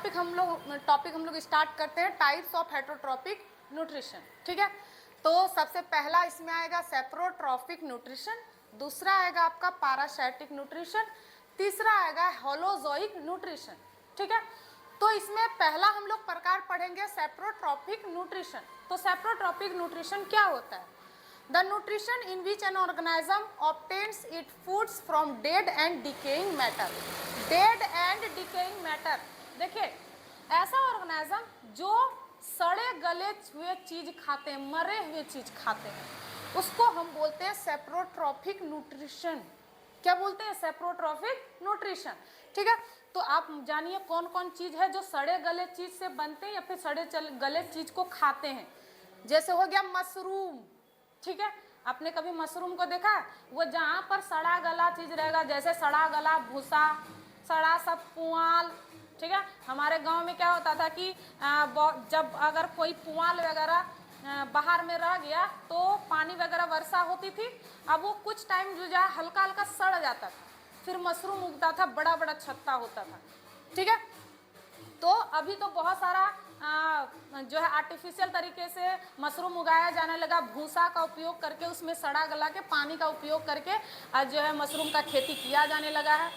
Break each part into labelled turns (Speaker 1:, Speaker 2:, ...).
Speaker 1: Topic हम लोग start करते हैं, टाइप्स ऑफ हेटरोट्रॉपिक न्यूट्रिशन। ठीक है, तो सबसे पहला इसमें आएगा सेप्रोट्रॉफिक न्यूट्रिशन, दूसरा आएगा आपका पैरासाइटिक न्यूट्रिशन, तीसरा आएगा होलोजोइक न्यूट्रिशन। ठीक है, तो इसमें पहला हम लोग प्रकार पढ़ेंगे सेप्रोट्रॉफिक न्यूट्रिशन। तो सेप्रोट्रॉफिक न्यूट्रिशन क्या होता है? The nutrition in which an organism obtains it foods from dead and decaying matter. Dead and decaying matter, देखिए ऐसा ऑर्गेनिज्म जो सड़े गले हुए चीज खाते हैं, मरे हुए चीज खाते हैं, उसको हम बोलते हैं सेप्रोट्रॉफिक न्यूट्रिशन। क्या बोलते हैं? Saprotrophic nutrition. ठीक है, तो आप जानिए कौन कौन चीज है जो सड़े गले चीज से बनते हैं या फिर सड़े गले चीज को खाते हैं। जैसे हो गया मशरूम। ठीक है, आपने कभी मशरूम को देखा? वो जहाँ पर सड़ा गला चीज रहेगा, जैसे सड़ा गला भूसा, सड़ा सा पुआल। ठीक है, हमारे गांव में क्या होता था कि जब अगर कोई पुआल वगैरह बाहर में रह गया तो पानी वगैरह वर्षा होती थी, अब वो कुछ टाइम जो है हल्का हल्का सड़ जाता था, फिर मशरूम उगता था, बड़ा बड़ा छत्ता होता था। ठीक है, तो अभी तो बहुत सारा जो है आर्टिफिशियल तरीके से मशरूम उगाया जाने लगा, भूसा का उपयोग करके, उसमें सड़ा गला के पानी का उपयोग करके जो है मशरूम का खेती किया जाने लगा है।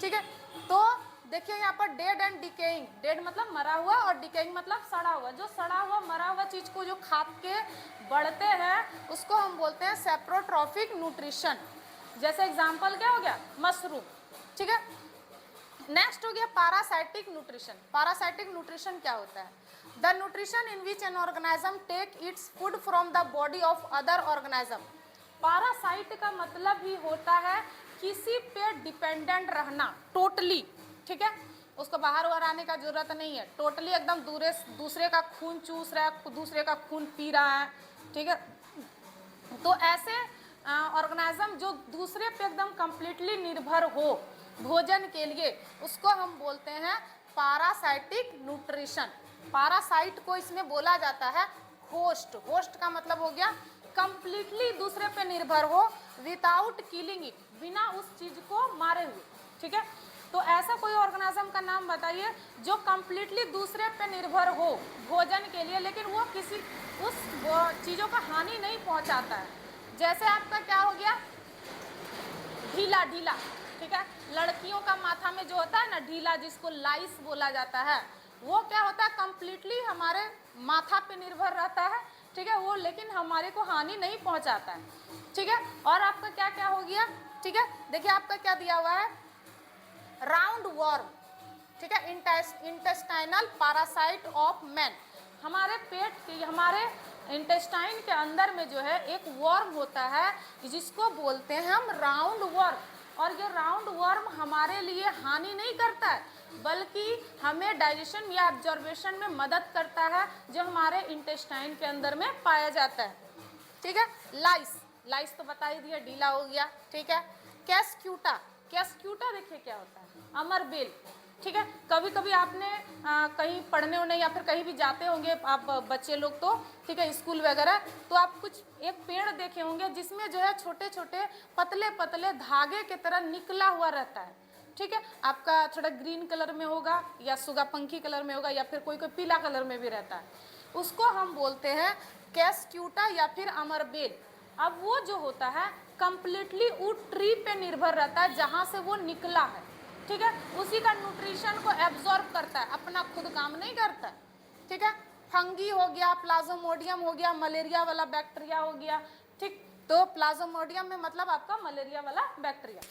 Speaker 1: ठीक है, तो देखिए यहाँ पर डेड एंड डिकेइंग, डेड मतलब मरा हुआ और डिकेइंग मतलब सड़ा हुआ। जो सड़ा हुआ मरा हुआ चीज को जो खा के बढ़ते हैं उसको हम बोलते हैं सेप्रोट्रॉफिक न्यूट्रिशन। जैसे एग्जाम्पल क्या हो गया? मशरूम। ठीक है, नेक्स्ट हो गया पैरासाइटिक न्यूट्रिशन। पैरासाइटिक न्यूट्रिशन क्या होता है? The nutrition in which an organism take its food from the body of other organism. Parasite का मतलब ही होता है किसी पे डिपेंडेंट रहना टोटली। ठीक है, उसको बाहर बाहर आने का जरूरत नहीं है, टोटली एकदम दूसरे का खून चूस रहा है, दूसरे का खून पी रहा है। ठीक है, तो ऐसे ऑर्गेनिज्म जो दूसरे पे एकदम कंप्लीटली निर्भर हो भोजन के लिए, उसको हम बोलते हैं पैरासाइटिक न्यूट्रिशन। पैरासाइट को इसमें बोला जाता है होस्ट। होस्ट का मतलब हो गया कंप्लीटली दूसरे पे निर्भर हो, विदाउट किलिंग इट, बिना उस चीज को मारे हुए। ठीक है, तो ऐसा कोई ऑर्गेनिज्म का नाम बताइए जो कंप्लीटली दूसरे पे निर्भर हो भोजन के लिए, लेकिन वो किसी उस चीजों का हानि नहीं पहुंचाता है। जैसे आपका क्या हो गया? ढीला। ढीला, ठीक है, लड़कियों का माथा में जो होता है ना ढीला, जिसको लाइस बोला जाता है, वो क्या होता है? कंप्लीटली हमारे माथा पे निर्भर रहता है। ठीक है, वो लेकिन हमारे को हानि नहीं पहुंचाता है। ठीक है, और आपका क्या क्या हो गया? ठीक है, देखिए आपका क्या दिया हुआ है? Round worm. ठीक है, इंटेस्टाइनल पैरासाइट ऑफ मैन। हमारे पेट के, हमारे इंटेस्टाइन के अंदर में जो है एक वर्म होता है जिसको बोलते हैं हम राउंड वर्म। और ये राउंड वर्म हमारे लिए हानि नहीं करता है, बल्कि हमें डाइजेशन या एब्जॉर्बेशन में मदद करता है, जो हमारे इंटेस्टाइन के अंदर में पाया जाता है। ठीक है, लाइस। लाइस तो बता ही दिया, ढीला हो गया। ठीक है, कैस्क्यूटा। कैस्क्यूटा देखिए क्या होता है? अमरबेल। ठीक है, कभी कभी आपने कहीं पढ़ने होने या फिर कहीं भी जाते होंगे आप बच्चे लोग तो, ठीक है, स्कूल वगैरह, तो आप कुछ एक पेड़ देखे होंगे जिसमें जो है छोटे छोटे पतले पतले धागे की तरह निकला हुआ रहता है। ठीक है, आपका थोड़ा ग्रीन कलर में होगा या सुगापंखी कलर में होगा या फिर कोई कोई पीला कलर में भी रहता है, उसको हम बोलते हैं कैस्क्यूटा या फिर अमरबेल। अब वो जो होता है कंप्लीटली वो ट्री पे निर्भर रहता है जहाँ से वो निकला है। ठीक है, उसी का न्यूट्रिशन को एब्जॉर्ब करता है, अपना खुद काम नहीं करता है। ठीक है, फंगी हो गया, प्लाज्मोडियम हो गया, मलेरिया वाला बैक्टीरिया हो गया। ठीक, तो प्लाज्मोडियम में मतलब आपका मलेरिया वाला बैक्टीरिया,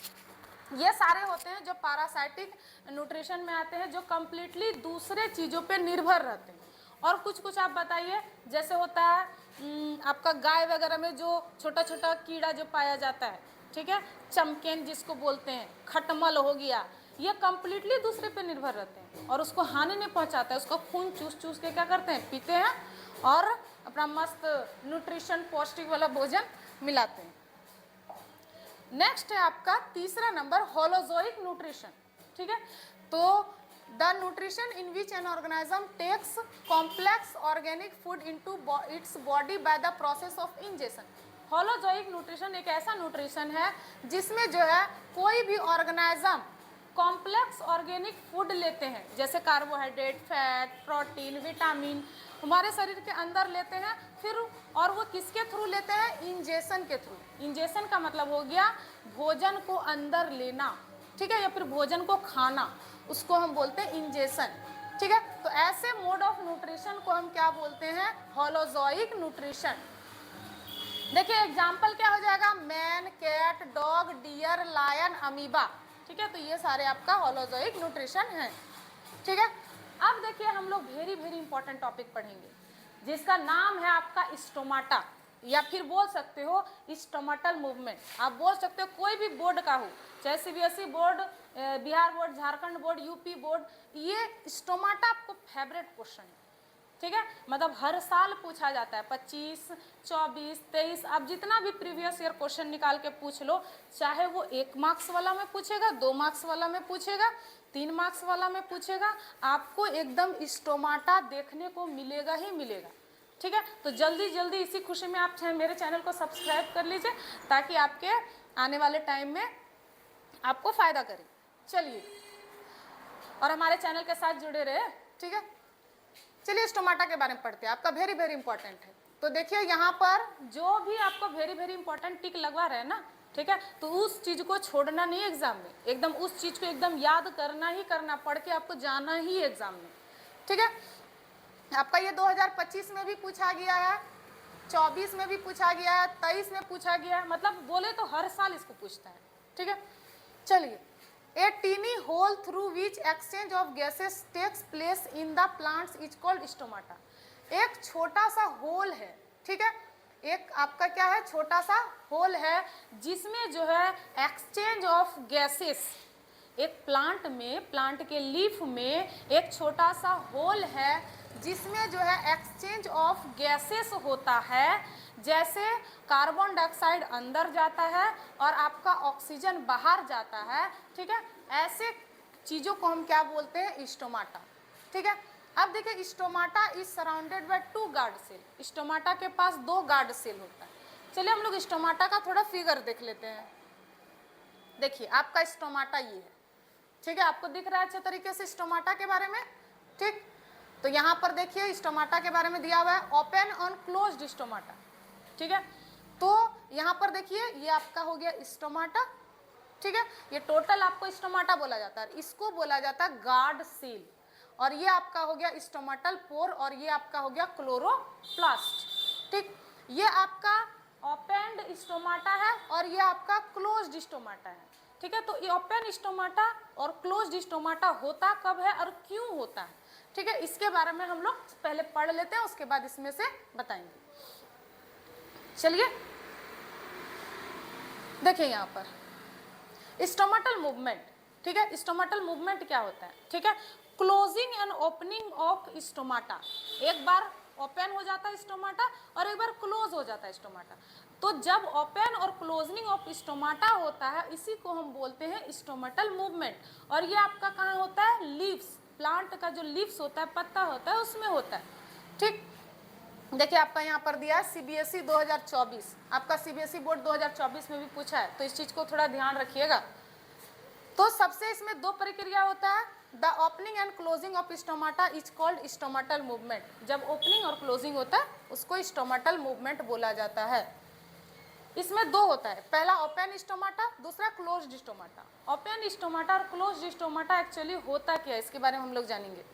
Speaker 1: ये सारे होते हैं जो पैरासाइटिक न्यूट्रिशन में आते हैं, जो कंप्लीटली दूसरे चीज़ों पे निर्भर रहते हैं। और कुछ कुछ आप बताइए, जैसे होता है आपका गाय वगैरह में जो छोटा छोटा कीड़ा जो पाया जाता है, ठीक है, चमकेन जिसको बोलते हैं, खटमल हो गया, ये कंप्लीटली दूसरे पे निर्भर रहते हैं और उसको हानि नहीं पहुंचाता है। उसको खून चूस चूस के क्या करते हैं? पीते हैं और अपना मस्त न्यूट्रिशन पौष्टिक वाला भोजन मिलाते हैं। नेक्स्ट है आपका तीसरा नंबर होलोजोइक न्यूट्रिशन। ठीक है, तो the nutrition in which an organism takes complex organic food into its body by the process of injection. Holozoic nutrition एक ऐसा न्यूट्रिशन है जिसमें जो है कोई भी ऑर्गेनिज्म कॉम्प्लेक्स ऑर्गेनिक फूड लेते हैं, जैसे कार्बोहाइड्रेट, फैट, प्रोटीन, विटामिन हमारे शरीर के अंदर लेते हैं, फिर और वो किसके थ्रू लेते हैं? इंजेशन के थ्रू। इंजेशन का मतलब हो गया भोजन को अंदर लेना, ठीक है, या फिर भोजन को खाना, उसको हम बोलते हैं इंजेशन, ठीक है। तो ऐसे मोड ऑफ न्यूट्रिशन को हम क्या बोलते हैं? Holozoic nutrition. देखिए एग्जाम्पल क्या हो जाएगा? Man, cat, dog, deer, lion, amoeba, ठीक है। तो ये सारे आपका होलोजोइक न्यूट्रिशन है, ठीक है। अब देखिए हम लोग वेरी वेरी इंपॉर्टेंट टॉपिक पढ़ेंगे जिसका नाम है आपका स्टोमाटा, या फिर बोल सकते हो स्टोमाटल मूवमेंट। आप बोल सकते हो कोई भी बोर्ड का हो, चाहे CBSE board, Bihar board, Jharkhand board, UP board, ये स्टोमाटा आपको फेवरेट क्वेश्चन है, ठीक है। मतलब हर साल पूछा जाता है, 25, 24, 23, आप जितना भी प्रीवियस ईयर क्वेश्चन निकाल के पूछ लो, चाहे वो 1 मार्क्स वाला में पूछेगा, 2 मार्क्स वाला में पूछेगा, 3 मार्क्स वाला में पूछेगा, आपको एकदम स्टोमाटा देखने को मिलेगा ही मिलेगा, ठीक है। तो जल्दी जल्दी इसी खुशी में आप मेरे चैनल को सब्सक्राइब कर लीजिए ताकि आपके आने वाले टाइम में आपको फायदा करे। चलिए, और हमारे चैनल के साथ जुड़े रहे, ठीक है। चलिए स्टोमाटा के बारे में पढ़ते हैं, आपका वेरी वेरी इंपॉर्टेंट है। तो देखिए यहाँ पर जो भी आपको वेरी वेरी इंपॉर्टेंट टिक लगवा रहे हैं ना, ठीक है, तो उस चीज को छोड़ना नहीं एग्जाम में, एकदम उस चीज को एकदम याद करना ही करना, पढ़ के आपको जाना ही एग्जाम में, ठीक है। आपका ये 2025 में भी पूछा गया है, 24 में भी पूछा गया है, 23 में पूछा गया है, मतलब बोले तो हर साल इसको पूछता है, ठीक है। चलिए, a tiny hole through which exchange of gases takes place in the plants is called stomata. एक छोटा सा होल है, ठीक है, एक आपका क्या है? छोटा सा होल है जिसमें जो है एक्सचेंज ऑफ गैसेस, एक प्लांट में, प्लांट के लीफ में एक छोटा सा होल है जिसमें जो है एक्सचेंज ऑफ गैसेस होता है, जैसे कार्बन डाइऑक्साइड अंदर जाता है और आपका ऑक्सीजन बाहर जाता है, ठीक है। ऐसे चीज़ों को हम क्या बोलते हैं? स्टोमाटा, ठीक है। अब देखिए stomata is surrounded by 2 guard cell. Stomata के पास 2 गार्ड सेल होता है। चलिए हम लोग स्टोमाटा का थोड़ा फिगर देख लेते हैं। देखिए आपका स्टोमाटा ये है, ठीक है, आपको दिख रहा है अच्छे तरीके से स्टोमाटा के बारे में, ठीक। तो यहाँ पर देखिए स्टोमाटा के बारे में दिया हुआ है, ओपन और क्लोज्ड स्टोमाटा, ठीक है। तो यहाँ पर देखिए ये आपका हो गया स्टोमाटा, ठीक है, ये टोटल आपको स्टोमाटा बोला जाता है, इसको बोला जाता है गार्ड सेल, और ये आपका हो गया स्टोमाटल पोर, और ये आपका हो गया क्लोरोप्लास्ट, ठीक। ये आपका ओपन स्टोमाटा है और ये आपका क्लोज्ड स्टोमाटा है, ठीक है। तो ये ओपन स्टोमाटा और क्लोज्ड स्टोमाटा होता कब है और क्यों होता है, ठीक है, इसके बारे में हम लोग पहले पढ़ लेते हैं, उसके बाद इसमें से बताएंगे। चलिए देखिए यहाँ पर स्टोमाटल मूवमेंट, ठीक है। स्टोमाटल मूवमेंट क्या होता है, ठीक है? Closing and opening of stomata, एक बार ओपन हो जाता है स्टोमाटा और एक बार क्लोज हो जाता है स्टोमाटा। तो जब ओपन और क्लोजिंग ऑफ स्टोमाटा होता है, इसी को हम बोलते हैं स्टोमाटल मूवमेंट। और ये आपका कहाँ होता है? लीव्स, प्लांट का जो लीव्स होता है, पत्ता होता है, उसमें होता है, ठीक। देखिए आपका यहाँ पर दिया है सीबीएसई 2024, आपका सीबीएसई बोर्ड 2024 में भी पूछा है, तो इस चीज को थोड़ा ध्यान रखिएगा। तो सबसे इसमें 2 प्रक्रिया होता है, the opening and closing of stomata is called stomatal movement. जब ओपनिंग और क्लोजिंग होता है उसको स्टोमाटल मूवमेंट बोला जाता है। इसमें 2 होता है, पहला ओपन स्टोमाटा, दूसरा क्लोज्ड स्टोमाटा। ओपन स्टोमाटा और क्लोज्ड स्टोमाटा एक्चुअली होता क्या है, इसके बारे में हम लोग जानेंगे।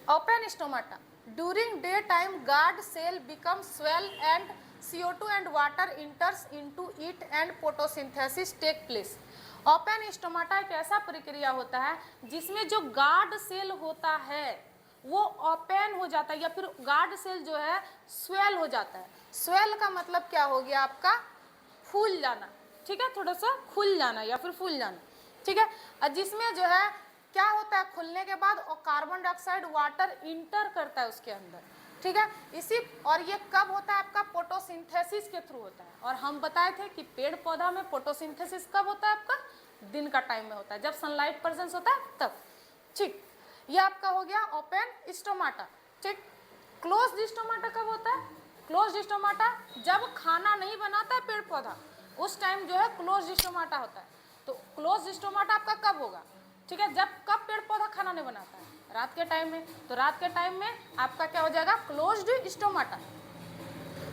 Speaker 1: Open stomata, during daytime guard cell becomes swell and CO2 and water enters into it and photosynthesis take place। Open stomata एक ऐसा प्रक्रिया होता है जिसमें जो गार्ड सेल होता है वो ओपन हो जाता है, या फिर गार्ड सेल जो है स्वेल हो जाता है। स्वेल का मतलब क्या हो गया आपका? फूल जाना, ठीक है, थोड़ा सा खुल जाना या फिर फूल जाना, ठीक है। और जिसमें जो है क्या होता है, खुलने के बाद और कार्बन डाइऑक्साइड वाटर इंटर करता है उसके अंदर, ठीक है। इसी और ये कब होता है आपका? फोटोसिंथेसिस के थ्रू होता है। और हम बताए थे कि पेड़ पौधा में फोटोसिंथेसिस कब होता है आपका? दिन का टाइम में होता है, जब सनलाइट प्रेजेंस होता है तब, ठीक। ये आपका हो गया ओपन स्टोमाटा, ठीक। क्लोज्ड स्टोमाटा कब होता है? क्लोज्ड स्टोमाटा जब खाना नहीं बनाता है पेड़ पौधा, उस टाइम जो है क्लोज्ड स्टोमाटा होता है। तो क्लोज स्टोमाटा आपका कब होगा, ठीक है, जब कब पेड़ पौधा खाना नहीं बनाता है, रात के टाइम में। तो रात के टाइम में आपका क्या हो जाएगा, closed stomata.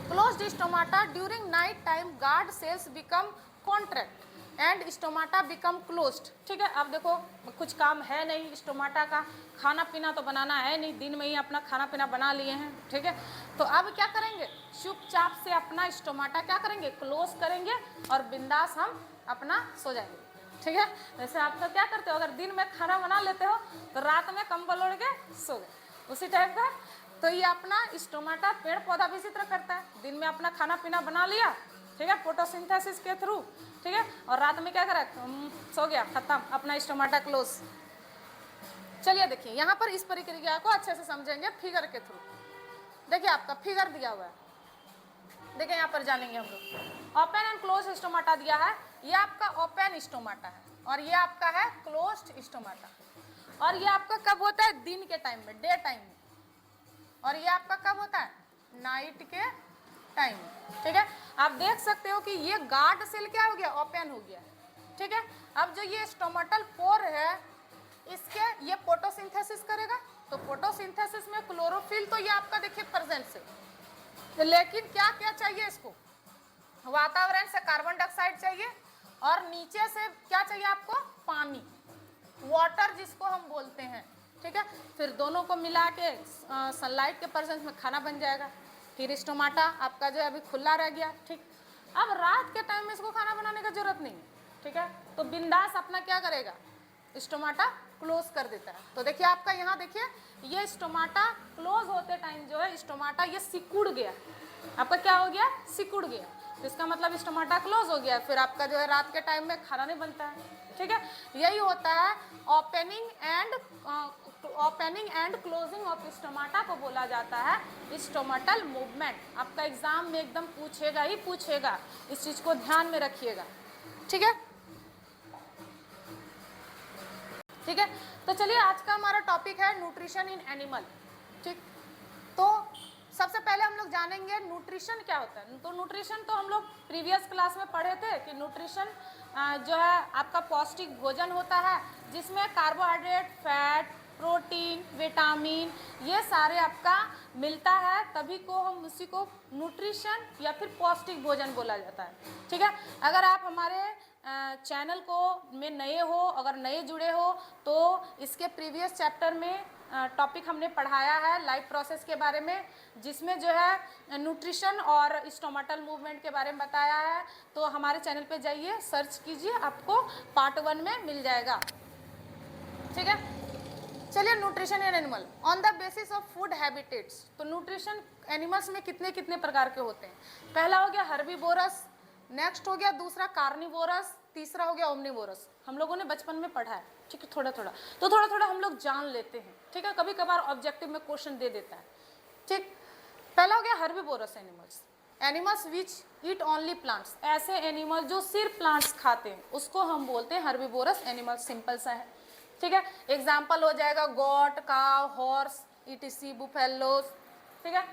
Speaker 1: Closed stomata during night time guard cells become contract and stomata become closed, ठीक है। अब देखो कुछ काम है नहीं स्टोमाटा का, खाना पीना तो बनाना है नहीं, दिन में ही अपना खाना पीना बना लिए हैं, ठीक है। तो अब क्या करेंगे, चुपचाप से अपना स्टोमाटा क्या करेंगे, क्लोज करेंगे और बिंदास हम अपना सो जाएंगे, ठीक है। जैसे आप तो क्या करते हो, अगर दिन में खाना बना लेते हो तो रात में कंबल ओढ़ के सो गए, उसी टाइप का। तो ये अपना स्टोमाटा पेड़ पौधा भी इसी तरह करता है, दिन में अपना खाना पीना बना लिया, ठीक है, फोटोसिंथेसिस के थ्रू, ठीक है, और रात में क्या करा, सो गया, खत्म, अपना स्टोमाटा क्लोज। चलिए देखिए यहाँ पर इस प्रक्रिया को अच्छे से समझेंगे फिगर के थ्रू। देखिए आपका फिगर दिया हुआ है, देखिए यहाँ पर जानेंगे हम लोग। ओपन एंड क्लोज स्टोमाटा दिया है, ये आपका ओपन स्टोमाटा है और ये आपका है क्लोज्ड स्टोमाटा। और ये आपका कब होता है, दिन के टाइम में, डे टाइम में, और ये आपका कब होता है, नाइट के टाइम में, ठीक है। आप देख सकते हो कि ये गार्ड सेल क्या हो गया, ओपन हो गया, ठीक है। अब जो ये स्टोमेटल पोर है, इसके ये फोटोसिंथेसिस करेगा, तो फोटोसिंथेसिस में क्लोरोफिल तो ये आपका देखिए प्रेजेंट से, लेकिन क्या क्या चाहिए इसको, वातावरण से कार्बन डाइऑक्साइड चाहिए और नीचे से क्या चाहिए आपको, पानी, वाटर जिसको हम बोलते हैं, ठीक है। फिर दोनों को मिला के सनलाइट के प्रेजेंस में खाना बन जाएगा, फिर स्टोमाटा आपका जो है अभी खुला रह गया, ठीक। अब रात के टाइम में इसको खाना बनाने का जरूरत नहीं है, ठीक है, तो बिंदास अपना क्या करेगा, स्टोमाटा क्लोज कर देता है। तो देखिए आपका यहाँ देखिए ये स्टोमाटा क्लोज होते टाइम जो है स्टोमाटा ये सिकुड़ गया, आपका क्या हो गया, सिकुड़ गया, तो इसका मतलब स्टोमाटा क्लोज हो गया। फिर आपका जो है रात के टाइम में खाना नहीं बनता है, ठीक है। यही होता है opening and closing of stomata को बोला जाता है स्टोमेटल मूवमेंट। आपका एग्जाम में एकदम पूछेगा ही पूछेगा, इस चीज को ध्यान में रखिएगा, ठीक है, ठीक है। तो चलिए आज का हमारा टॉपिक है न्यूट्रिशन इन एनिमल, ठीक। तो सबसे पहले हम लोग जानेंगे न्यूट्रिशन क्या होता है। तो न्यूट्रिशन तो हम लोग प्रीवियस क्लास में पढ़े थे कि न्यूट्रिशन जो है आपका पौष्टिक भोजन होता है जिसमें कार्बोहाइड्रेट, फैट, प्रोटीन, विटामिन ये सारे आपका मिलता है, तभी को हम उसी को न्यूट्रिशन या फिर पौष्टिक भोजन बोला जाता है, ठीक है। अगर आप हमारे चैनल को में नए हो, अगर नए जुड़े हो तो इसके प्रीवियस चैप्टर में टॉपिक हमने पढ़ाया है लाइफ प्रोसेस के बारे में, जिसमें जो है न्यूट्रिशन और स्टोमेटल मूवमेंट के बारे में बताया है। तो हमारे चैनल पे जाइए, सर्च कीजिए, आपको पार्ट 1 में मिल जाएगा, ठीक है। चलिए nutrition in animal on the basis of food habitats. तो न्यूट्रिशन एनिमल्स में कितने कितने प्रकार के होते हैं। पहला हो गया हर्बीवोरस, नेक्स्ट हो गया दूसरा कार्निवोरस, तीसरा हो गया ओमनिवोरस। हम लोगों ने बचपन में पढ़ा है, ठीक है, थोड़ा थोड़ा, तो थोड़ा थोड़ा हम लोग जान लेते हैं, ठीक है, कभी कभार ऑब्जेक्टिव में क्वेश्चन दे देता है, ठीक। पहला हो गया herbivorous animals, animals which eat only plants. ऐसे एनिमल जो सिर्फ प्लांट्स खाते हैं उसको हम बोलते हैं हर्बीवोरस एनिमल, सिंपल सा है, ठीक है। एग्जाम्पल हो जाएगा गॉट, काव, हॉर्स, ईटीसी, बुफेलोस, ठीक है।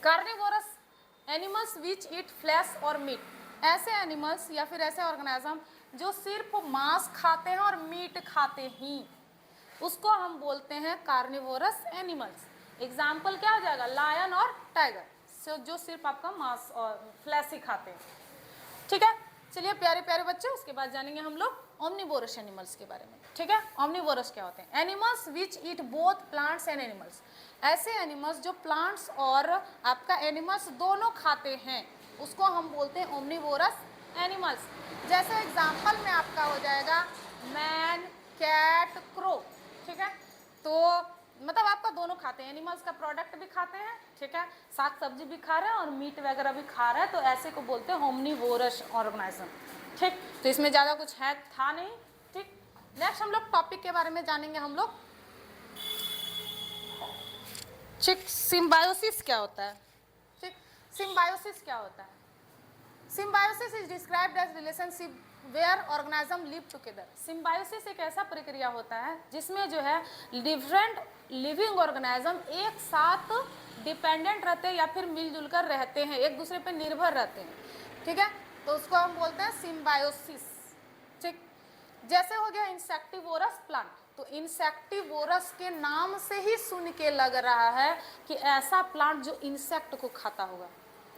Speaker 1: Carnivorous animals which eat flash और मीट। ऐसे एनिमल्स या फिर ऐसे ऑर्गेनिज्म जो सिर्फ मांस खाते हैं और मीट खाते ही, उसको हम बोलते हैं कार्निवोरस एनिमल्स। एग्जाम्पल क्या हो जाएगा, लायन और टाइगर, जो सिर्फ आपका मांस और फ्लैश ही खाते हैं, ठीक है। चलिए प्यारे प्यारे बच्चे, उसके बाद जानेंगे हम लोग ओमनिवोरस एनिमल्स के बारे में, ठीक है। ओमनिवोरस क्या होते हैं, animals which eat both plants and animals. ऐसे एनिमल्स जो प्लांट्स और आपका एनिमल्स दोनों खाते हैं उसको हम बोलते हैं ओमनिवोरस एनिमल्स। जैसे एग्जाम्पल में आपका हो जाएगा मैन, कैट, क्रो, ठीक है। तो मतलब आपका दोनों खाते हैं, एनिमल्स का प्रोडक्ट भी खाते हैं, ठीक है, साग सब्जी भी खा रहे हैं और मीट वगैरह भी खा रहे हैं, तो ऐसे को बोलते हैं ओमनिवोरस ऑर्गेनिज्म, ठीक। तो इसमें ज़्यादा कुछ है था नहीं, ठीक। नेक्स्ट हम लोग टॉपिक के बारे में जानेंगे हम लोग, ठीक। सिम्बायोसिस क्या होता है, ठीक। सिम्बायोसिस क्या होता है, symbiosis is described as relationship where organism live together. Symbiosis एक ऐसा प्रक्रिया होता है जिसमें जो है डिफरेंट लिविंग ऑर्गेनिज्म एक साथ डिपेंडेंट रहते हैं या फिर मिलजुल कर रहते हैं, एक दूसरे पर निर्भर रहते हैं, ठीक है। तो उसको हम बोलते हैं सिम्बायोसिस, ठीक। जैसे हो गया इंसेक्टिवोरस प्लांट, तो इंसेक्टिवोरस के नाम से ही सुन के लग रहा है कि ऐसा प्लांट जो इंसेक्ट को खाता होगा,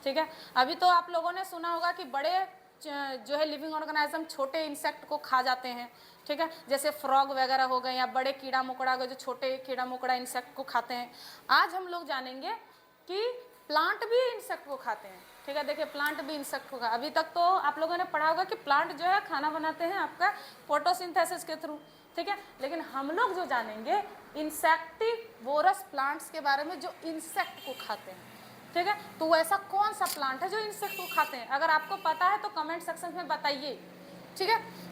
Speaker 1: ठीक है। अभी तो आप लोगों ने सुना होगा कि बड़े जो है लिविंग ऑर्गेनिज्म छोटे इंसेक्ट को खा जाते हैं, ठीक है, जैसे फ्रॉग वगैरह हो गए या बड़े कीड़ा मकोड़ा हो गए जो छोटे कीड़ा मकोड़ा इंसेक्ट को खाते हैं। आज हम लोग जानेंगे कि प्लांट भी इंसेक्ट को खाते हैं, ठीक है। देखिए प्लांट भी इंसेक्ट को खा, अभी तक तो आप लोगों ने पढ़ा होगा कि प्लांट जो है खाना बनाते हैं आपका फोटोसिंथेसिस के थ्रू, ठीक है, लेकिन हम लोग जो जानेंगे इंसेक्टिवोरस प्लांट्स के बारे में जो इंसेक्ट को खाते हैं, ठीक है। तो ऐसा कौन सा प्लांट है जो इंसेक्ट को खाते हैं, अगर आपको पता है तो कमेंट सेक्शन में बताइए, ठीक है।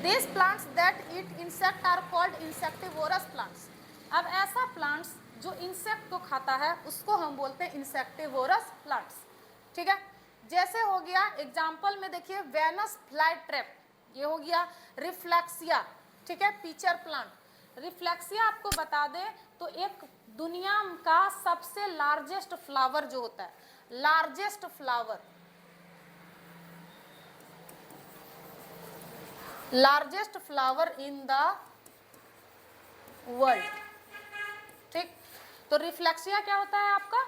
Speaker 1: These plants that eat insect are called insectivorous plants. अब ऐसा प्लांट्स जो इंसेक्ट को खाता है उसको हम बोलते हैं इंसेक्टिवोरस प्लांट्स, ठीक है। जैसे हो गया एग्जाम्पल में देखिए वेनस फ्लाई ट्रैप, ये हो गया रिफ्लेक्सिया, ठीक है, पीचर प्लांट। रिफ्लेक्सिया आपको बता दें तो एक दुनिया का सबसे लार्जेस्ट फ्लावर जो होता है, largest flower, largest flower in the world, ठीक। तो रिफ्लेक्सिया क्या होता है आपका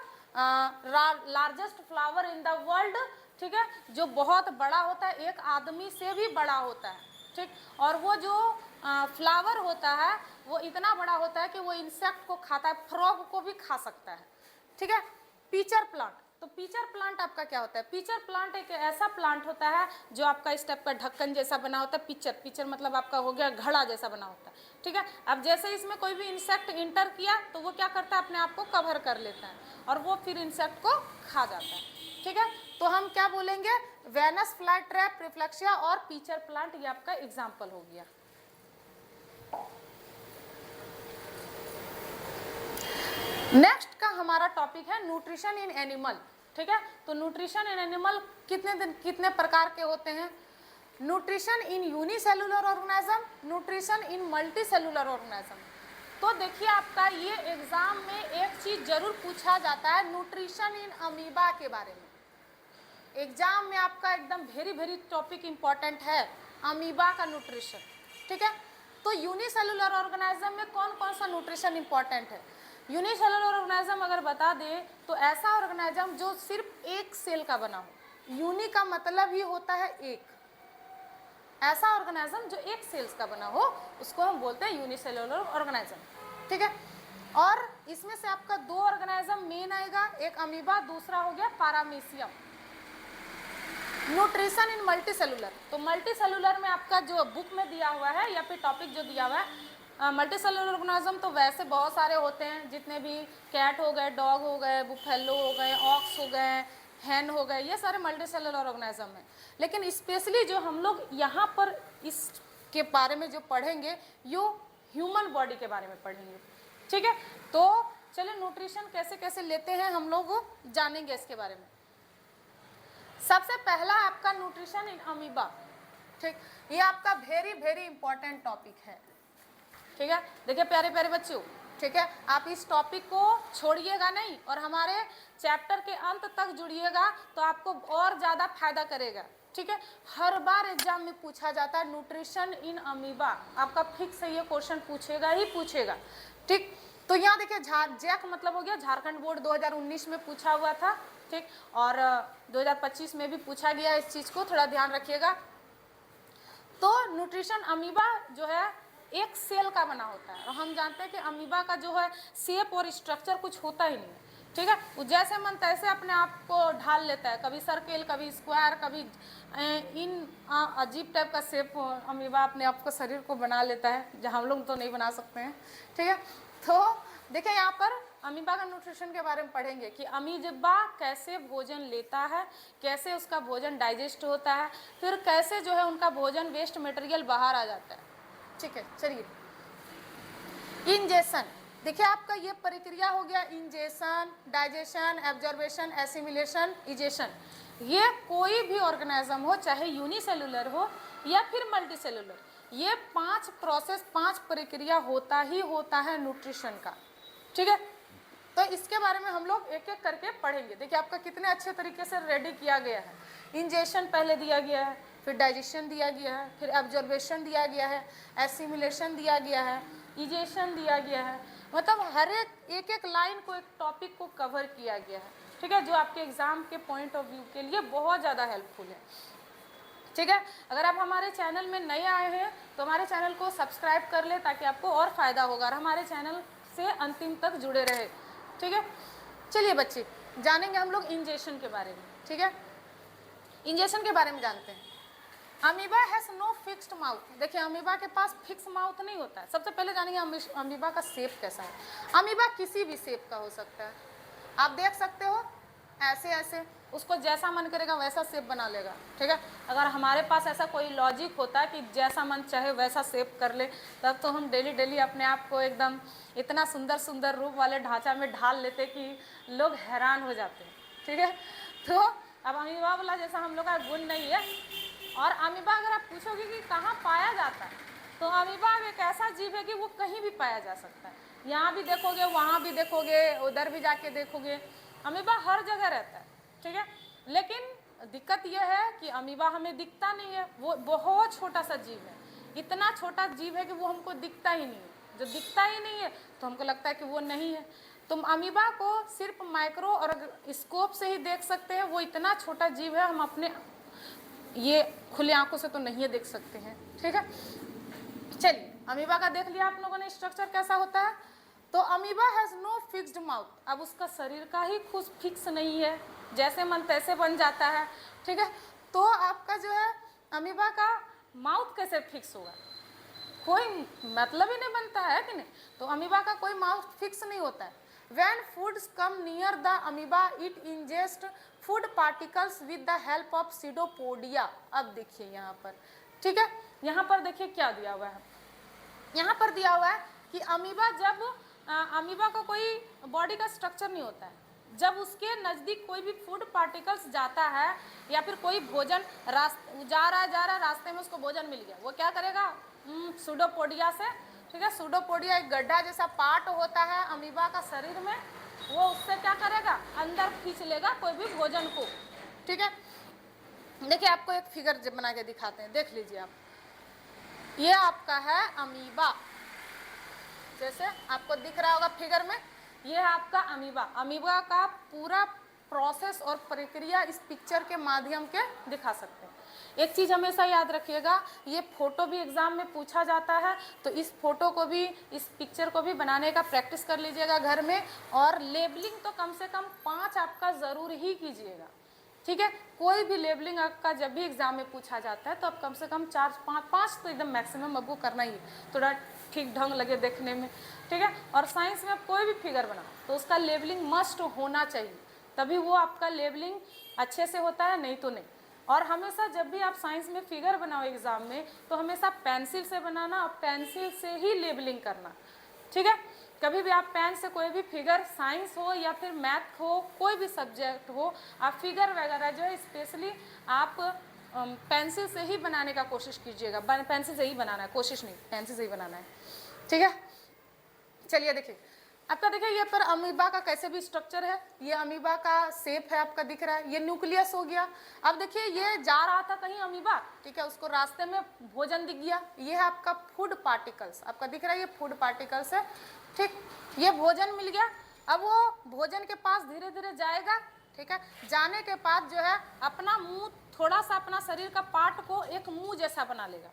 Speaker 1: largest flower in the world, ठीक है, जो बहुत बड़ा होता है, एक आदमी से भी बड़ा होता है, ठीक। और वो जो फ्लावर होता है वो इतना बड़ा होता है कि वो इंसेक्ट को खाता है, फ्रॉग को भी खा सकता है, ठीक है। पीचर प्लांट, तो पीचर प्लांट आपका क्या होता है, पीचर प्लांट एक ऐसा प्लांट होता है जो आपका इस टाइप का ढक्कन जैसा बना होता है, पिक्चर, पिक्चर मतलब आपका हो गया घड़ा जैसा बना होता है, ठीक है। अब जैसे इसमें कोई भी इंसेक्ट इंटर किया तो वो क्या करता है, अपने आप को कवर कर लेता है और वो फिर इंसेक्ट को खा जाता है, ठीक है। तो हम क्या बोलेंगे, वेनस फ्लाई ट्रैप, रिफ्लेक्सिया और पीचर प्लांट, ये आपका एग्जाम्पल हो गया। नेक्स्ट का हमारा टॉपिक है न्यूट्रिशन इन एनिमल, ठीक है। तो न्यूट्रिशन इन एनिमल कितने प्रकार के होते हैं, nutrition in unicellular organism, nutrition in multi cellular organism. तो देखिए आपका ये एग्जाम में एक चीज जरूर पूछा जाता है न्यूट्रिशन इन अमीबा के बारे में, एग्जाम में आपका एकदम वेरी टॉपिक इंपॉर्टेंट है अमीबा का न्यूट्रिशन, ठीक है। तो यूनिसेलुलर ऑर्गेनिज्म में कौन कौन सा न्यूट्रिशन इंपॉर्टेंट है, यूनिसेलुलर ऑर्गेनिज्म अगर बता दें तो ऐसा ऑर्गेनिज्म जो सिर्फ एक सेल का बना हो, यूनि का मतलब ही होता है एक, ऐसा ऑर्गेनिज्म जो एक सेल्स का बना हो उसको हम बोलते हैं यूनिसेलुलर ऑर्गेनिज्म, ठीक है। और इसमें से आपका दो ऑर्गेनिज्म मेन आएगा, एक अमीबा, दूसरा हो गया paramecium. Nutrition in multi cellular, तो मल्टी सेलुलर में आपका जो बुक में दिया हुआ है या फिर टॉपिक जो दिया हुआ है, मल्टी सेलुलर ऑर्गेनिज्म तो वैसे बहुत सारे होते हैं, जितने भी कैट हो गए, डॉग हो गए, बुफेलो हो गए, ऑक्स हो गए, हैन हो गए, ये सारे मल्टी सेलुलर ऑर्गेनिज्म हैं। लेकिन स्पेशली जो हम लोग यहाँ पर इसके बारे में जो पढ़ेंगे यो ह्यूमन बॉडी के बारे में पढ़ेंगे, ठीक है। तो चलिए न्यूट्रिशन कैसे कैसे लेते हैं हम लोग जानेंगे इसके बारे में। सबसे पहला आपका न्यूट्रिशन इन अमीबा, ठीक, ये आपका वेरी इंपॉर्टेंट टॉपिक है, ठीक है। देखिए प्यारे प्यारे बच्चों, ठीक है, आप इस टॉपिक को छोड़िएगा नहीं और हमारे चैप्टर के अंत तक जुड़िएगा तो आपको और ज़्यादा फायदा करेगा, ठीक है। हर बार एग्जाम में पूछा जाता है न्यूट्रिशन इन अमीबा, आपका फिक्स है ये क्वेश्चन पूछेगा ही पूछेगा, ठीक। तो यहाँ देखिए जैक मतलब हो गया झारखंड बोर्ड 2019 में पूछा हुआ था, ठीक, और 2025 में भी पूछा गया, इस चीज़ को थोड़ा ध्यान रखिएगा। तो न्यूट्रिशन अमीबा जो है एक सेल का बना होता है और हम जानते हैं कि अमीबा का जो है शेप और स्ट्रक्चर कुछ होता ही नहीं, ठीक है। वो जैसे मन तैसे अपने आप को ढाल लेता है, कभी सर्किल, कभी स्क्वायर, कभी इन अजीब टाइप का शेप अमीबा अपने आप को शरीर को बना लेता है, जहाँ हम लोग तो नहीं बना सकते हैं, ठीक है। तो देखिए यहाँ पर अमीबा का न्यूट्रिशन के बारे में पढ़ेंगे कि अमीबा कैसे भोजन लेता है, कैसे उसका भोजन डाइजेस्ट होता है, फिर कैसे जो है उनका भोजन वेस्ट मटेरियल बाहर आ जाता है, ठीक है। चलिए इंजेशन, देखिए आपका ये प्रक्रिया हो गया ingestion, digestion, absorption, assimilation, egestion. ये कोई भी ऑर्गेनिज्म हो, चाहे यूनिसेलुलर हो या फिर मल्टी सेलुलर, ये 5 प्रोसेस, 5 प्रक्रिया होता ही होता है न्यूट्रिशन का, ठीक है। तो इसके बारे में हम लोग एक एक करके पढ़ेंगे। देखिए आपका कितने अच्छे तरीके से रेडी किया गया है। इंजेक्शन पहले दिया गया है, फिर डाइजेशन दिया गया है, फिर एब्जॉर्बेशन दिया गया है, एसिमिलेशन दिया गया है, इजेशन दिया गया है। मतलब हर एक एक लाइन को, एक टॉपिक को कवर किया गया है, ठीक है, जो आपके एग्जाम के पॉइंट ऑफ व्यू के लिए बहुत ज़्यादा हेल्पफुल है, ठीक है। अगर आप हमारे चैनल में नए आए हैं तो हमारे चैनल को सब्सक्राइब कर ले ताकि आपको और फ़ायदा होगा और हमारे चैनल से अंतिम तक जुड़े रहे, ठीक है। चलिए बच्चे, जानेंगे हम लोग इंजेक्शन के बारे में, ठीक है। इंजेक्शन के बारे में जानते हैं। Amoeba has no fixed mouth. देखिए, अमीबा के पास फिक्स माउथ नहीं होता है। सबसे पहले जानेंगे अमीबा का शेप कैसा है। अमीबा किसी भी शेप का हो सकता है, आप देख सकते हो, ऐसे ऐसे, उसको जैसा मन करेगा वैसा शेप बना लेगा, ठीक है। अगर हमारे पास ऐसा कोई लॉजिक होता कि जैसा मन चाहे वैसा शेप कर ले, तब तो हम डेली डेली अपने आप को एकदम इतना सुंदर सुंदर रूप वाले ढांचा में ढाल लेते कि लोग हैरान हो जाते हैं, ठीक है। तो अब अमीबा वाला जैसा हम लोग का गुण नहीं है। और अमीबा अगर आप पूछोगे कि कहाँ पाया जाता है, तो अमीबा एक ऐसा जीव है कि वो कहीं भी पाया जा सकता है। यहाँ भी देखोगे, वहाँ भी देखोगे, उधर भी जाके देखोगे, अमीबा हर जगह रहता है, ठीक है। लेकिन दिक्कत यह है कि अमीबा हमें दिखता नहीं है, वो बहुत छोटा सा जीव है, इतना छोटा जीव है कि वो हमको दिखता ही नहीं है। जो दिखता ही नहीं है तो हमको लगता है कि वो नहीं है। तुम अमीबा को सिर्फ माइक्रो और स्कोप से ही देख सकते हैं, वो इतना छोटा जीव है, हम अपने ये खुले आंखों से तो नहीं देख सकते हैं, ठीक है। चलिए, अमीबा का देख लिया आप लोगों ने स्ट्रक्चर कैसा होता है। तो amoeba has no fixed mouth. अब उसका शरीर का ही खुद फिक्स नहीं है, जैसे मन तैसे बन जाता है, ठीक है। तो आपका जो है अमीबा का माउथ कैसे फिक्स होगा, कोई मतलब ही नहीं बनता है कि नहीं। तो अमीबा का कोई माउथ फिक्स नहीं होता है। When foods come near the amoeba, it ingests food particles with the help of pseudopodia। अब देखिए यहाँ पर, ठीक है, यहाँ पर देखिए क्या दिया हुआ है। यहाँ पर दिया हुआ है कि अमीबा जब अमीबा का कोई बॉडी का स्ट्रक्चर नहीं होता है, जब उसके नज़दीक कोई भी फूड पार्टिकल्स जाता है या फिर कोई भोजन जा रहा है, रास्ते में उसको भोजन मिल गया, वो क्या करेगा, सूडोपोडिया से, ठीक है, सूडोपोडिया एक गड्ढा जैसा पार्ट होता है अमीबा का शरीर में, वो उससे क्या करेगा, अंदर खींच लेगा कोई भी भोजन को, ठीक है। देखिए, आपको एक फिगर बना के दिखाते हैं, देख लीजिए आप। ये आपका है अमीबा, जैसे आपको दिख रहा होगा फिगर में, ये है आपका अमीबा। अमीबा का पूरा प्रोसेस और प्रक्रिया इस पिक्चर के माध्यम के दिखा सकते हैं। एक चीज़ हमेशा याद रखिएगा, ये फोटो भी एग्जाम में पूछा जाता है, तो इस फोटो को भी, इस पिक्चर को भी बनाने का प्रैक्टिस कर लीजिएगा घर में। और लेबलिंग तो कम से कम 5 आपका ज़रूर ही कीजिएगा, ठीक है। कोई भी लेबलिंग आपका जब भी एग्जाम में पूछा जाता है तो आप कम से कम 4-5 तो एकदम मैक्सिमम आपको करना ही है, थोड़ा ठीक ढंग लगे देखने में, ठीक है। और साइंस में आप कोई भी फिगर बनाओ तो उसका लेबलिंग मस्ट होना चाहिए, तभी वो आपका लेबलिंग अच्छे से होता है, नहीं तो नहीं। और हमेशा जब भी आप साइंस में फिगर बनाओ एग्जाम में, तो हमेशा पेंसिल से बनाना और पेंसिल से ही लेबलिंग करना, ठीक है। कभी भी आप पेन से कोई भी फिगर, साइंस हो या फिर मैथ हो, कोई भी सब्जेक्ट हो, आप फिगर वगैरह जो है स्पेशली आप पेंसिल से ही बनाने का कोशिश कीजिएगा। पेंसिल से ही बनाना है, कोशिश नहीं, पेंसिल से ही बनाना है, ठीक है। चलिए देखिए, आपका देखिए ये पर अमीबा का कैसे भी स्ट्रक्चर है, ये अमीबा का शेप है आपका दिख रहा है, ये न्यूक्लियस हो गया। अब देखिए, ये जा रहा था कहीं अमीबा, ठीक है, उसको रास्ते में भोजन दिख गया, ये है आपका फूड पार्टिकल्स, आपका दिख रहा है, ये फूड पार्टिकल्स है, ठीक। ये भोजन मिल गया, अब वो भोजन के पास धीरे धीरे जाएगा, ठीक है। जाने के बाद जो है अपना मुंह, थोड़ा सा अपना शरीर का पार्ट को एक मुंह जैसा बना लेगा,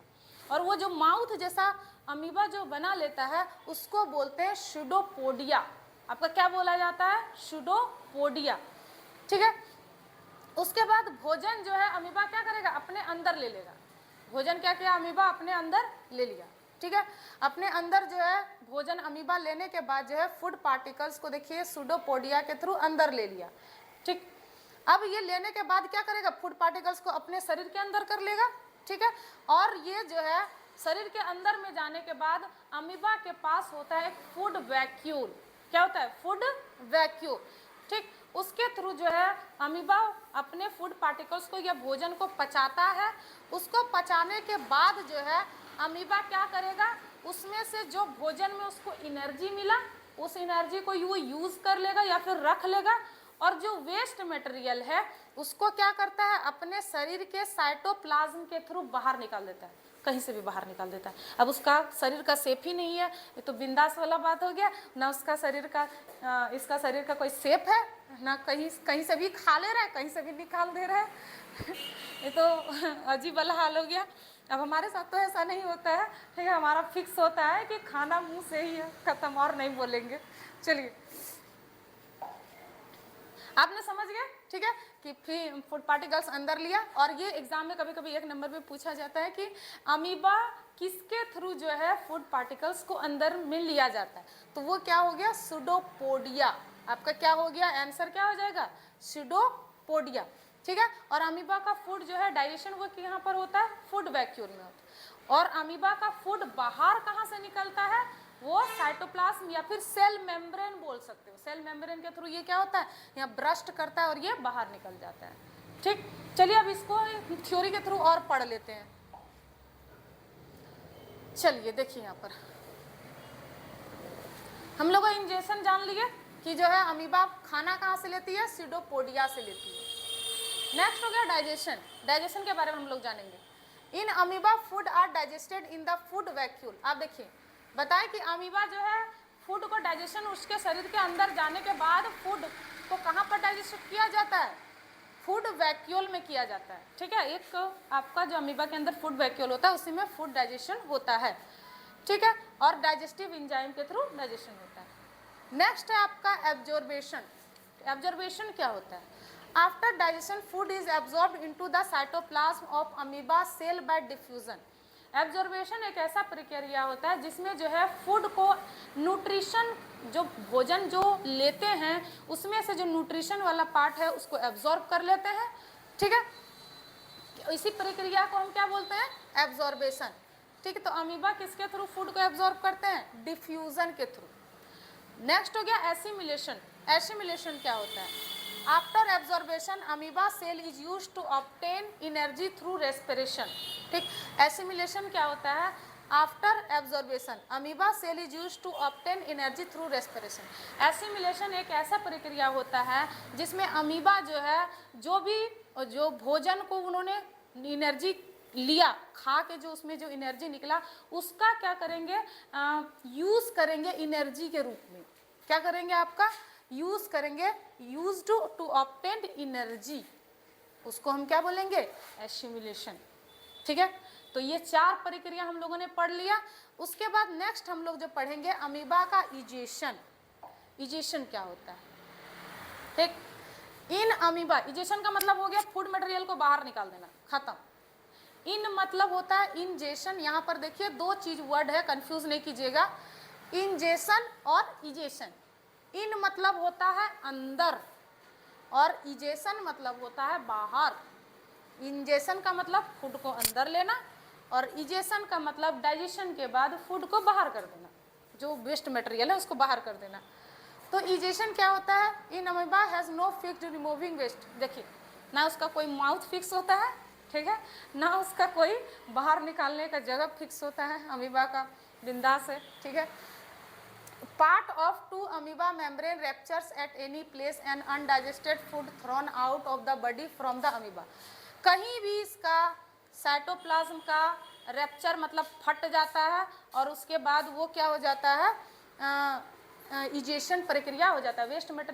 Speaker 1: और वो जो माउथ जैसा अमीबा जो बना लेता है उसको बोलते हैं सूडोपोडिया। आपका क्या बोला जाता है, सूडोपोडिया, ठीक है। उसके बाद भोजन जो है अमीबा क्या करेगा, अपने अंदर ले लेगा। भोजन क्या किया, अमीबा अपने अंदर ले लिया, ठीक है। अपने अंदर जो है भोजन अमीबा लेने के बाद जो है फूड पार्टिकल्स को देखिए सूडोपोडिया के थ्रू अंदर ले लिया, ठीक। अब ये लेने के बाद क्या करेगा, फूड पार्टिकल्स को अपने शरीर के अंदर कर लेगा, ठीक है। और ये जो है शरीर के अंदर में जाने के बाद अमीबा के पास होता है एक फूड वैक्यूल। क्या होता है, फूड वैक्यूल, ठीक। उसके थ्रू जो है अमीबा अपने फूड पार्टिकल्स को या भोजन को पचाता है। उसको पचाने के बाद जो है अमीबा क्या करेगा, उसमें से जो भोजन में उसको एनर्जी मिला, उस एनर्जी को वो यूज़ कर लेगा या फिर रख लेगा, और जो वेस्ट मटेरियल है उसको क्या करता है, अपने शरीर के साइटोप्लाज्म के थ्रू बाहर निकाल देता है, कहीं से भी बाहर निकाल देता है। अब उसका शरीर का शेप ही नहीं है, ये तो बिंदास वाला बात हो गया ना, उसका शरीर का इसका शरीर का कोई शेप है ना, कहीं से भी खा ले रहा है, कहीं से भी निकाल दे रहा है ये तो अजीब वाला हाल हो गया। अब हमारे साथ तो ऐसा नहीं होता है, ठीक है, हमारा फिक्स होता है कि खाना मुंह से ही है, खत्म, और नहीं बोलेंगे। चलिए, आपने समझ गए, ठीक है, कि फिर फूड पार्टिकल्स अंदर लिया। और ये एग्जाम में कभी कभी एक नंबर पे पूछा जाता है कि अमीबा किसके थ्रू जो है फूड पार्टिकल्स को अंदर में लिया जाता है, तो वो क्या हो गया, सुडोपोडिया। आपका क्या हो गया, आंसर क्या हो जाएगा, सुडोपोडिया, ठीक है। और अमीबा का फूड जो है डाइजेशन वो यहाँ पर होता है, फूड वैक्यूल में होता है। और अमीबा का फूड बाहर कहाँ से निकलता है, वो साइटोप्लाज्म या फिर सेल मेम्ब्रेन बोल सकते हो, सेल मेम्ब्रेन के थ्रू ये क्या होता है, यहाँ ब्रस्ट करता है और ये बाहर निकल जाता है, ठीक। चलिए अब इसको थ्योरी के थ्रू और पढ़ लेते हैं। चलिए देखिए, यहाँ पर हम लोग इंजेक्शन जान लिए कि जो है अमीबा खाना कहाँ से लेती है, सीडोपोडिया से लेती है। नेक्स्ट हो गया डाइजेशन, डाइजेशन के बारे में हम लोग जानेंगे। In amoeba food are digested in the food vacuole. आप देखिए, बताएं कि अमीबा जो है फूड को डाइजेशन उसके शरीर के अंदर जाने के बाद फूड को कहाँ पर डाइजेस्ट किया जाता है, फूड वैक्यूल में किया जाता है, ठीक है। एक आपका जो अमीबा के अंदर फूड वैक्यूल होता है उसी में फूड डाइजेशन होता है, ठीक है, और डाइजेस्टिव एंजाइम के थ्रू डाइजेशन होता है। नेक्स्ट है आपका एब्जॉर्बेशन। एब्जॉर्बेशन क्या होता है, after digestion food is absorbed into the cytoplasm of amoeba cell by diffusion. Absorption एक ऐसा प्रक्रिया होता है जिसमें जो है फूड को न्यूट्रिशन, जो भोजन जो लेते हैं उसमें से जो न्यूट्रिशन वाला पार्ट है उसको एब्जॉर्ब कर लेते हैं, ठीक है। इसी प्रक्रिया को हम क्या बोलते हैं, एब्जॉर्बेशन, ठीक है। तो अमीबा किसके थ्रू फूड को एब्जॉर्ब करते हैं, डिफ्यूजन के थ्रू। नेक्स्ट हो गया एसिमिलेशन। एसिमिलेशन क्या होता है, after absorption amoeba cell is used to obtain energy through respiration, ठीक। एसिमिलेशन क्या होता है, after absorption amoeba cell is used to obtain energy through respiration. Assimilation एक ऐसा प्रक्रिया होता है जिसमें अमीबा जो है जो भोजन को उन्होंने एनर्जी लिया, खा के जो उसमें जो एनर्जी निकला उसका क्या करेंगे, यूज करेंगे एनर्जी के रूप में। क्या करेंगे, आपका यूज करेंगे, यूज टू ऑब्टेन एनर्जी, उसको हम क्या बोलेंगे, एसिमिलेशन, ठीक है। तो ये चार प्रक्रिया हम लोगों ने पढ़ लिया। उसके बाद नेक्स्ट हम लोग जो पढ़ेंगे अमीबा का इजेशन। इजेशन क्या होता है, ठीक। इन अमीबा, इजेशन का मतलब हो गया फूड मटेरियल को बाहर निकाल देना, खत्म। इन मतलब होता है इंजेशन। यहाँ पर देखिए दो चीज वर्ड है, कंफ्यूज नहीं कीजिएगा, इंजेशन और इजेशन। इन मतलब होता है अंदर और इजेशन मतलब होता है बाहर। इंजेशन का मतलब फूड को अंदर लेना और इजेशन का मतलब डाइजेशन के बाद फूड को बाहर कर देना, जो वेस्ट मटेरियल है उसको बाहर कर देना। तो इजेशन क्या होता है, in amoeba has no fixed removing waste. देखिए, ना उसका कोई माउथ फिक्स होता है, ठीक है, ना उसका कोई बाहर निकालने का जगह फिक्स होता है, अमीबा का बिंदास है, ठीक है। Part of two amoeba membrane ruptures at any place and undigested food thrown out of the body from the amoeba। कहीं भी इसका साइटोप्लाज्म का रैप्चर मतलब फट जाता है और उसके बाद वो क्या हो जाता है, इजेशन प्रक्रिया हो जाता है, वेस्ट मटेरियल